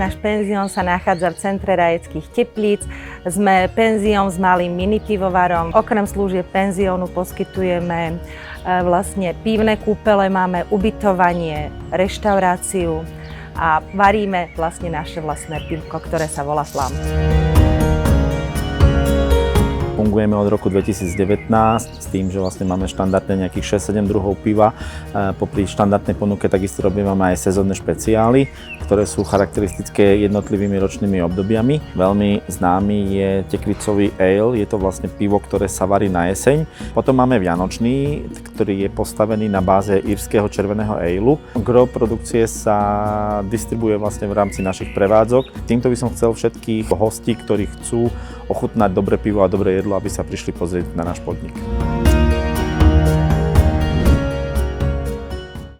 náš penzión sa nachádza v centre Rajeckých Teplíc. Sme penzión s malým mini pivovarom. Okrem služieb penziónu poskytujeme vlastne pivné kúpele, máme ubytovanie, reštauráciu a varíme vlastne naše vlastné pivko, ktoré sa volá Flam. Fungujeme od roku 2019 s tým, že vlastne máme štandardne nejakých 6-7 druhov piva. Popri štandardnej ponuke takisto robíme aj sezónne špeciály, ktoré sú charakteristické jednotlivými ročnými obdobiami. Veľmi známy je tekvicový ale, je to vlastne pivo, ktoré sa varí na jeseň. Potom máme vianočný, ktorý je postavený na báze írskeho červeného aleu. Gro produkcie sa distribuje vlastne v rámci našich prevádzok. Týmto by som chcel všetkých hostí, ktorí chcú ochutnať dobré pivo a dobré jedlo, aby sa prišli pozrieť na náš podnik.